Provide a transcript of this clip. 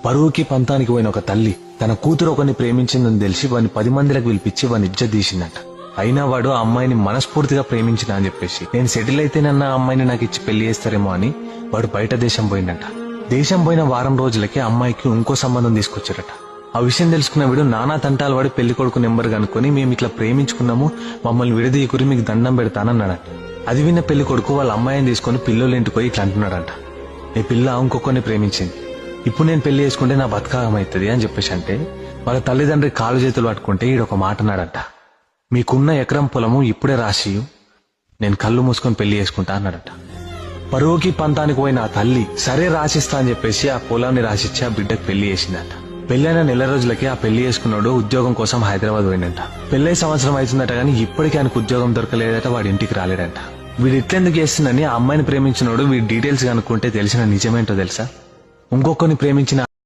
పరువుకి పంతానికి పోయిన ఒక తల్లి తన కూతురు ఒకరిని ప్రేమించిందని తెలిసి వాడిని 10 మందిలకు పిలిపించి వాడిని ఇజ్జత్ తీసిందంట. అయినా వాడు ఆ అమ్మాయిని మనస్ఫూర్తిగా ప్రేమించిన అని చెప్పేసి నేను సెటిల్ అయితేనన్న ఆ అమ్మాయిని నాకు ఇచ్చి పెళ్లి చేస్తారేమో అని వాడు బయట దేశం పోయిందంట. దేశం పోయిన వారం రోజులకి అమ్మాయికి ఇంకో సంబంధం తీసుకొచ్చారట. ఆ విషయం తెలుసుకున్న వీడు నానా తంటాలు వాడి పెళ్లి కొడుకు నెంబర్ కనుక్కొని మేము ఇట్లా ప్రేమించుకున్నాము, మమ్మల్ని విడదీయకురి మీకు దండం పెడతానన్నాడట. అది విన్న పెళ్లి కొడుకు వాళ్ళ అమ్మాయిని తీసుకుని పిల్లలు ఇంటికి పోయి ఇట్లా అంటున్నాడంట, నీ పిల్ల ఇంకొకరిని ప్రేమించింది, ఇప్పుడు నేను పెళ్లి చేసుకుంటే నా బతకాగమవుతుంది అని చెప్పేసి అంటే వాళ్ళ తల్లిదండ్రి కాలు చేతులు పట్టుకుంటే ఈడొక మాట అన్నాడంట, మీకున్న ఎకరం పొలము ఇప్పుడే రాసి నేను కళ్ళు మూసుకొని పెళ్లి చేసుకుంటా అన్నాడట. పరువుకి పంతానికి పోయిన ఆ తల్లి సరే రాసిస్తా అని చెప్పేసి ఆ పొలాన్ని రాసిచ్చి ఆ బిడ్డకు పెళ్లి చేసిందట. పెళ్లైన నెల రోజులకి ఆ పెళ్లి చేసుకున్నాడు ఉద్యోగం కోసం హైదరాబాద్ పోయిందంట. పెళ్లై సంవత్సరం అవుతుందట కానీ ఇప్పటికీ ఆయనకు ఉద్యోగం దొరకలేదట, వాడి ఇంటికి రాలేడంట. వీడు ఇట్లెందుకు చేస్తుందని ఆ అమ్మాయిని ప్రేమించినోడు వీడి డీటెయిల్స్ కనుక్కుంటే తెలిసిన నిజమేంటో తెలుసా? ఇంకొకరిని ప్రేమించిన